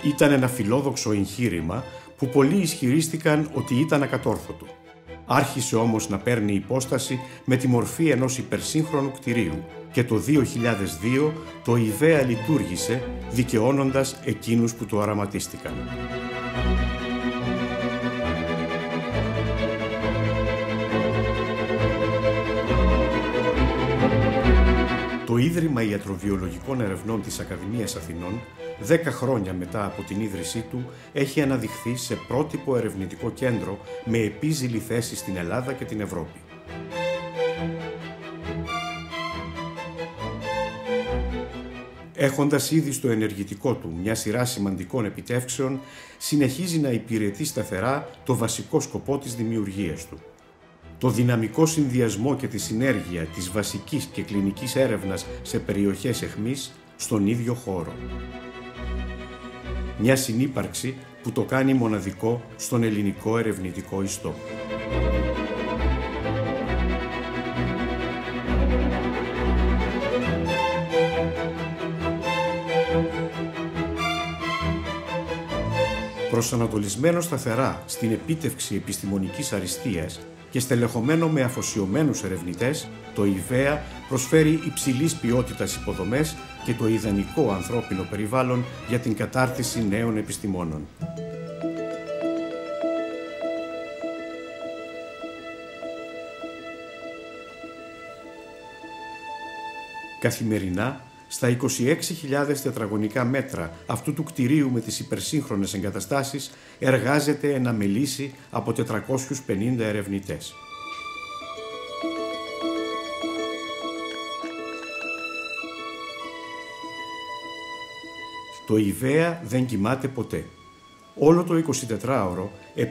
Ήταν ένα φιλόδοξο εγχείρημα που πολλοί ισχυρίστηκαν ότι ήταν ακατόρθωτο. Άρχισε όμως να παίρνει υπόσταση με τη μορφή ενός υπερσύγχρονου κτηρίου και το 2002 το ΙΒΕΑ λειτουργήσε, δικαιώνοντας εκείνους που το οραματίστηκαν. Το Ίδρυμα Ιατροβιολογικών Ερευνών της Ακαδημίας Αθηνών, 10 χρόνια μετά από την ίδρυσή του, έχει αναδειχθεί σε πρότυπο ερευνητικό κέντρο με επίζηλη θέση στην Ελλάδα και την Ευρώπη. Έχοντας ήδη στο ενεργητικό του μια σειρά σημαντικών επιτεύξεων, συνεχίζει να υπηρετεί σταθερά το βασικό σκοπό της δημιουργίας του. Το δυναμικό συνδυασμό και τη συνέργεια της βασικής και κλινικής έρευνας σε περιοχές αιχμής στον ίδιο χώρο. Μια συνύπαρξη που το κάνει μοναδικό στον ελληνικό ερευνητικό ιστό. Προσανατολισμένο σταθερά στην επίτευξη επιστημονικής αριστείας και στελεχωμένο με αφοσιωμένους ερευνητές, το ΙΒΕΑ προσφέρει υψηλής ποιότητας υποδομές και το ιδανικό ανθρώπινο περιβάλλον για την κατάρτιση νέων επιστημόνων. Καθημερινά, στα 26.000 τετραγωνικά μέτρα αυτού του κτηρίου με τις υπερσύγχρονες εγκαταστάσεις εργάζεται ένα μελίσι από 450 ερευνητές. Το ΙΒΕΑ δεν κοιμάται ποτέ. Όλο το 24ωρο,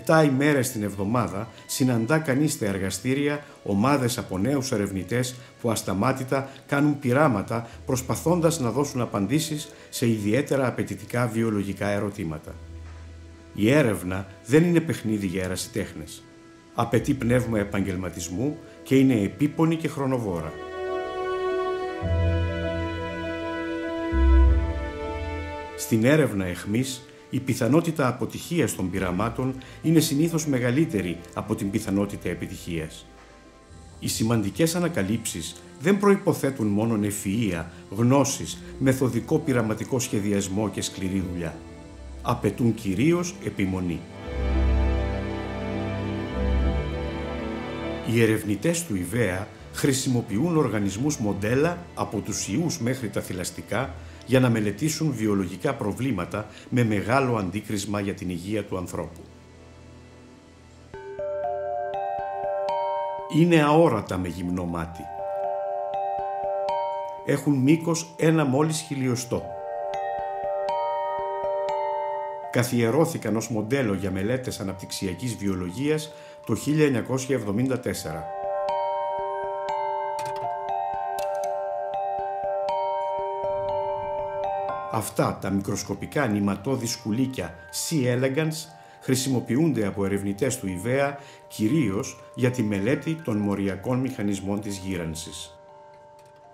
7 ημέρες την εβδομάδα, συναντά κανείς στα εργαστήρια ομάδες από νέους ερευνητές που ασταμάτητα κάνουν πειράματα προσπαθώντας να δώσουν απαντήσεις σε ιδιαίτερα απαιτητικά βιολογικά ερωτήματα. Η έρευνα δεν είναι παιχνίδι για ερασιτέχνες. Απαιτεί πνεύμα επαγγελματισμού και είναι επίπονη και χρονοβόρα. Στην έρευνα αιχμής, η πιθανότητα αποτυχίας των πειραμάτων είναι συνήθως μεγαλύτερη από την πιθανότητα επιτυχίας. Οι σημαντικές ανακαλύψεις δεν προϋποθέτουν μόνον ευφυΐα, γνώσεις, μεθοδικό πειραματικό σχεδιασμό και σκληρή δουλειά. Απαιτούν κυρίως επιμονή. Οι ερευνητές του ΙΒΕΑ χρησιμοποιούν οργανισμούς μοντέλα από τους ιούς μέχρι τα θηλαστικά για να μελετήσουν βιολογικά προβλήματα με μεγάλο αντίκρισμα για την υγεία του ανθρώπου. Είναι αόρατα με γυμνό μάτι. Έχουν μήκος ένα μόλις χιλιοστό. Καθιερώθηκαν ως μοντέλο για μελέτες αναπτυξιακής βιολογίας το 1974. Αυτά τα μικροσκοπικά νηματώδη σκουλίκια C. elegans χρησιμοποιούνται από ερευνητές του ΙΒΕΑ κυρίως για τη μελέτη των μοριακών μηχανισμών της γύρανσης.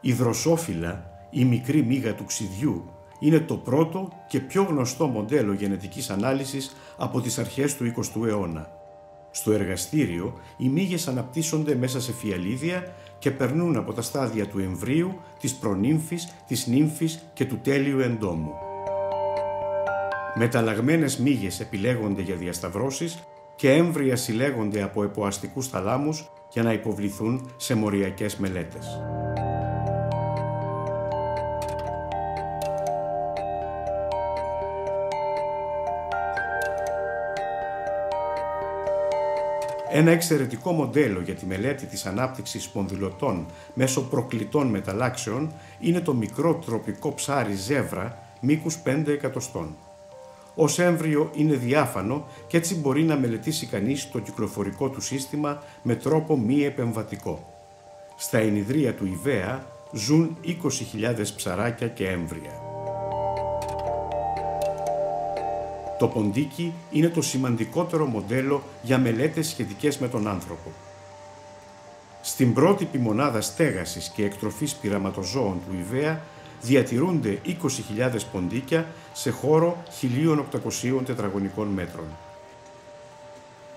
Η δροσόφυλλα, η μικρή μύγα του ξυδιού, είναι το πρώτο και πιο γνωστό μοντέλο γενετικής ανάλυσης από τις αρχές του 20ου αιώνα. Στο εργαστήριο, οι μύγες αναπτύσσονται μέσα σε φυαλίδια και περνούν από τα στάδια του εμβρίου, της προνύμφης, της νύμφης και του τέλειου εντόμου. Μεταλλαγμένες μύγες επιλέγονται για διασταυρώσεις και έμβρια συλλέγονται από εποαστικούς θαλάμους για να υποβληθούν σε μοριακές μελέτες. Ένα εξαιρετικό μοντέλο για τη μελέτη της ανάπτυξης σπονδυλωτών μέσω προκλητών μεταλλάξεων είναι το μικρό τροπικό ψάρι ζεύρα μήκους 5 εκατοστών. Ως έμβριο είναι διάφανο και έτσι μπορεί να μελετήσει κανείς το κυκλοφορικό του σύστημα με τρόπο μη επεμβατικό. Στα ενιδρία του ΙΒΕΑ ζουν 20.000 ψαράκια και έμβρια. Το ποντίκι είναι το σημαντικότερο μοντέλο για μελέτες σχετικές με τον άνθρωπο. Στην πρότυπη μονάδα στέγασης και εκτροφής πειραματοζώων του ΙΒΕΑ διατηρούνται 20.000 ποντίκια σε χώρο 1.800 τετραγωνικών μέτρων.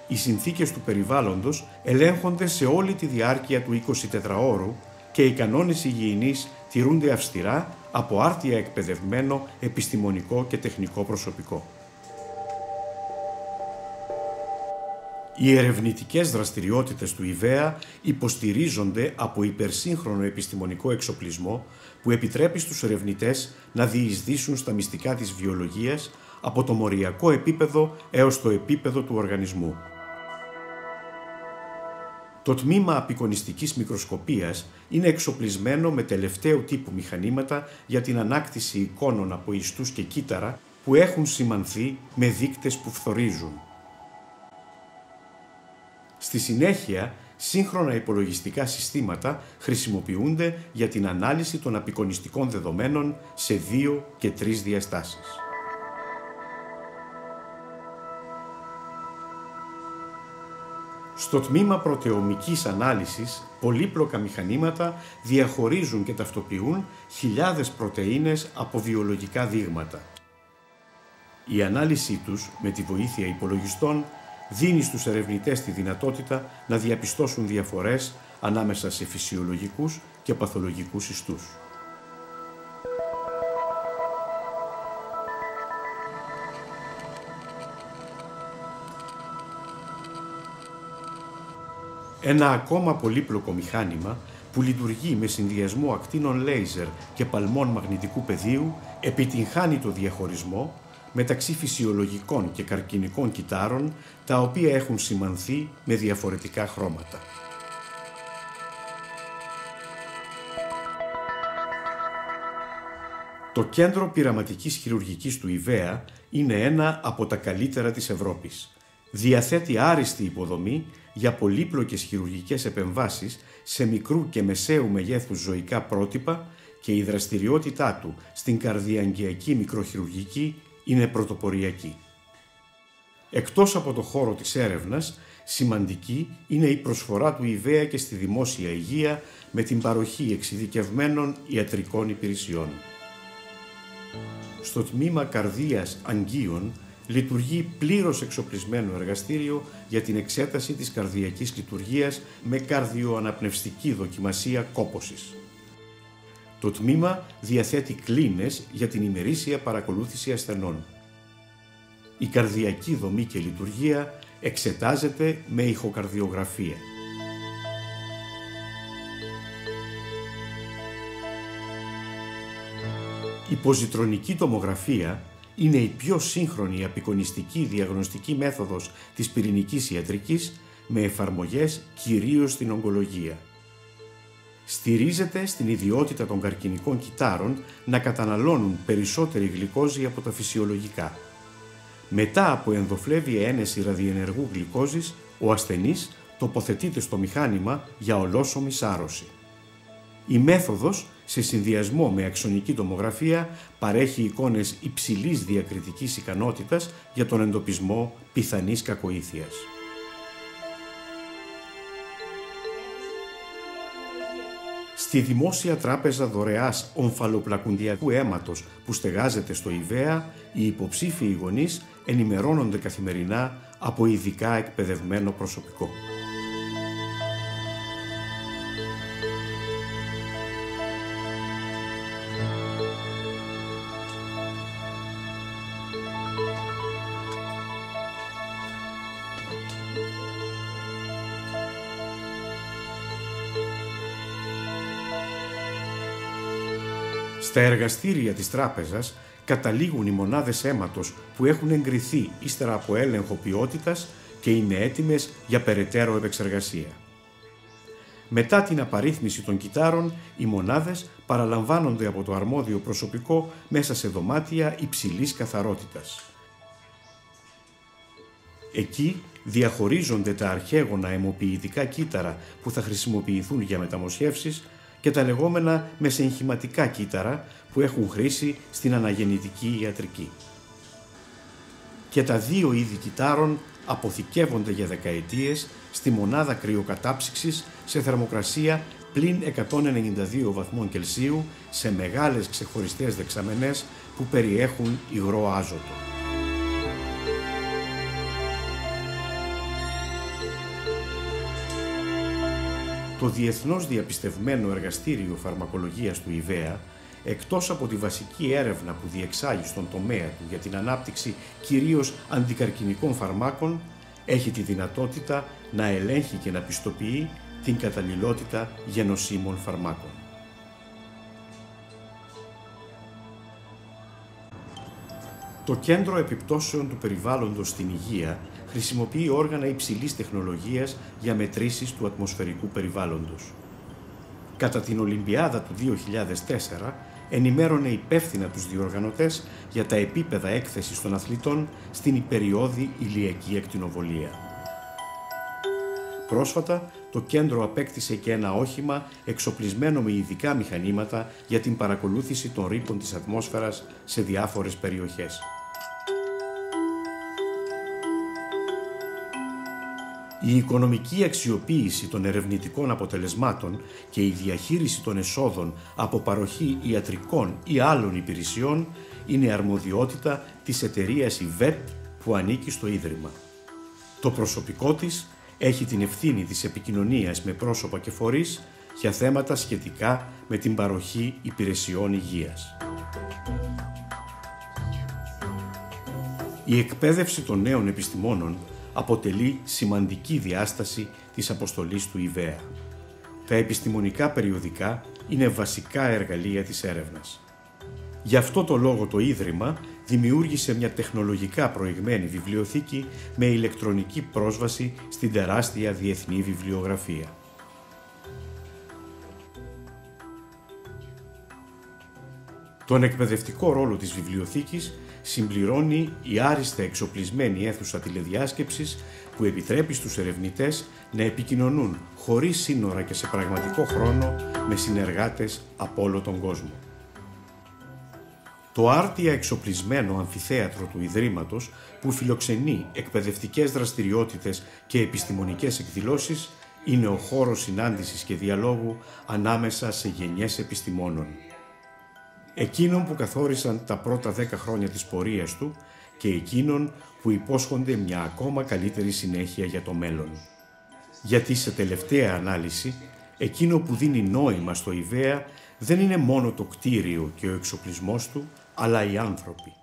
Οι συνθήκες του περιβάλλοντος ελέγχονται σε όλη τη διάρκεια του 24ωρου και οι κανόνες υγιεινής τηρούνται αυστηρά από άρτια εκπαιδευμένο επιστημονικό και τεχνικό προσωπικό. Οι ερευνητικές δραστηριότητες του ΙΒΕΑ υποστηρίζονται από υπερσύγχρονο επιστημονικό εξοπλισμό που επιτρέπει στους ερευνητές να διεισδύσουν στα μυστικά της βιολογίας από το μοριακό επίπεδο έως το επίπεδο του οργανισμού. Το τμήμα απεικονιστικής μικροσκοπίας είναι εξοπλισμένο με τελευταίου τύπου μηχανήματα για την ανάκτηση εικόνων από ιστούς και κύτταρα που έχουν σημανθεί με δείκτες που φθορίζουν. Στη συνέχεια, σύγχρονα υπολογιστικά συστήματα χρησιμοποιούνται για την ανάλυση των απεικονιστικών δεδομένων σε 2 και 3 διαστάσεις. Στο τμήμα πρωτεομικής ανάλυσης, πολύπλοκα μηχανήματα διαχωρίζουν και ταυτοποιούν χιλιάδες πρωτεΐνες από βιολογικά δείγματα. Η ανάλυση τους, με τη βοήθεια υπολογιστών, δίνει στους ερευνητές τη δυνατότητα να διαπιστώσουν διαφορές ανάμεσα σε φυσιολογικούς και παθολογικούς ιστούς. Ένα ακόμα πολύπλοκο μηχάνημα που λειτουργεί με συνδυασμό ακτίνων λέιζερ και παλμών μαγνητικού πεδίου επιτυγχάνει το διαχωρισμό μεταξύ φυσιολογικών και καρκινικών κυττάρων, τα οποία έχουν σημανθεί με διαφορετικά χρώματα. Το Κέντρο Πειραματικής Χειρουργικής του ΙΒΕΑ είναι ένα από τα καλύτερα της Ευρώπης. Διαθέτει άριστη υποδομή για πολύπλοκες χειρουργικές επεμβάσεις σε μικρού και μεσαίου μεγέθους ζωικά πρότυπα και η δραστηριότητά του στην καρδιαγγειακή μικροχειρουργική είναι πρωτοποριακή. Εκτός από το χώρο της έρευνας, σημαντική είναι η προσφορά του ΙΒΕΑ και στη δημόσια υγεία με την παροχή εξειδικευμένων ιατρικών υπηρεσιών. Στο τμήμα καρδίας αγγείων λειτουργεί πλήρως εξοπλισμένο εργαστήριο για την εξέταση της καρδιακής λειτουργίας με καρδιοαναπνευστική δοκιμασία κόπωσης. Το τμήμα διαθέτει κλίνες για την ημερήσια παρακολούθηση ασθενών. Η καρδιακή δομή και λειτουργία εξετάζεται με ηχοκαρδιογραφία. Η ποζιτρονική τομογραφία είναι η πιο σύγχρονη απεικονιστική διαγνωστική μέθοδος της πυρηνικής ιατρικής με εφαρμογές κυρίως στην ογκολογία. Στηρίζεται στην ιδιότητα των καρκινικών κυττάρων να καταναλώνουν περισσότερη γλυκόζη από τα φυσιολογικά. Μετά από ενδοφλέβια ένεση ραδιενεργού γλυκόζης, ο ασθενής τοποθετείται στο μηχάνημα για ολόσωμη σάρωση. Η μέθοδος, σε συνδυασμό με αξονική τομογραφία, παρέχει εικόνες υψηλής διακριτικής ικανότητας για τον εντοπισμό πιθανής κακοήθειας. Στη Δημόσια Τράπεζα Δωρεάς Ομφαλοπλακουντιακού Αίματος που στεγάζεται στο ΙΒΕΑ, οι υποψήφιοι γονείς ενημερώνονται καθημερινά από ειδικά εκπαιδευμένο προσωπικό. Στα εργαστήρια της τράπεζας καταλήγουν οι μονάδες αίματος που έχουν εγκριθεί ύστερα από έλεγχο ποιότητας και είναι έτοιμες για περαιτέρω επεξεργασία. Μετά την απαρίθμηση των κυττάρων, οι μονάδες παραλαμβάνονται από το αρμόδιο προσωπικό μέσα σε δωμάτια υψηλής καθαρότητας. Εκεί διαχωρίζονται τα αρχαίγωνα αιμοποιητικά κύτταρα που θα χρησιμοποιηθούν για μεταμοσχεύσεις και τα λεγόμενα μεσεγχηματικά κύτταρα που έχουν χρήση στην αναγεννητική ιατρική. και τα δύο είδη κυτάρων αποθηκεύονται για δεκαετίες στη μονάδα κρυοκατάψυξης σε θερμοκρασία πλην 192 βαθμών Κελσίου σε μεγάλες ξεχωριστές δεξαμενές που περιέχουν υγρό άζωτο. Το διεθνώς διαπιστευμένο εργαστήριο φαρμακολογίας του ΙΒΕΑ, εκτός από τη βασική έρευνα που διεξάγει στον τομέα του για την ανάπτυξη κυρίως αντικαρκινικών φαρμάκων, έχει τη δυνατότητα να ελέγχει και να πιστοποιεί την καταλληλότητα γενοσύμων φαρμάκων. Το Κέντρο Επιπτώσεων του Περιβάλλοντος στην Υγεία χρησιμοποιεί όργανα υψηλής τεχνολογίας για μετρήσεις του ατμοσφαιρικού περιβάλλοντος. Κατά την Ολυμπιάδα του 2004, ενημέρωνε υπεύθυνα τους διοργανωτές για τα επίπεδα έκθεσης των αθλητών στην υπεριώδη ηλιακή ακτινοβολία. Πρόσφατα, το κέντρο απέκτησε και ένα όχημα εξοπλισμένο με ειδικά μηχανήματα για την παρακολούθηση των ρήπων της ατμόσφαιρας σε διάφορες περιοχές. Η οικονομική αξιοποίηση των ερευνητικών αποτελεσμάτων και η διαχείριση των εσόδων από παροχή ιατρικών ή άλλων υπηρεσιών είναι αρμοδιότητα της εταιρείας ΙΒΕΤ που ανήκει στο Ίδρυμα. Το προσωπικό της έχει την ευθύνη της επικοινωνίας με πρόσωπα και φορείς για θέματα σχετικά με την παροχή υπηρεσιών υγείας. Η εκπαίδευση των νέων επιστημόνων αποτελεί σημαντική διάσταση της αποστολής του ΙΒΕΑ. Τα επιστημονικά περιοδικά είναι βασικά εργαλεία της έρευνας. Γι' αυτό το λόγο το Ίδρυμα δημιούργησε μια τεχνολογικά προηγμένη βιβλιοθήκη με ηλεκτρονική πρόσβαση στην τεράστια διεθνή βιβλιογραφία. Τον εκπαιδευτικό ρόλο της βιβλιοθήκης συμπληρώνει η άριστα εξοπλισμένη αίθουσα τηλεδιάσκεψης που επιτρέπει στους ερευνητές να επικοινωνούν χωρίς σύνορα και σε πραγματικό χρόνο με συνεργάτες από όλο τον κόσμο. Το άρτια εξοπλισμένο αμφιθέατρο του Ιδρύματος, που φιλοξενεί εκπαιδευτικές δραστηριότητες και επιστημονικές εκδηλώσεις, είναι ο χώρος συνάντησης και διαλόγου ανάμεσα σε γενιές επιστημόνων. Εκείνων που καθόρισαν τα πρώτα 10 χρόνια της πορείας του και εκείνων που υπόσχονται μια ακόμα καλύτερη συνέχεια για το μέλλον. Γιατί σε τελευταία ανάλυση, εκείνο που δίνει νόημα στο ΙΒΕΑ δεν είναι μόνο το κτίριο και ο εξοπλισμός του, αλλά οι άνθρωποι.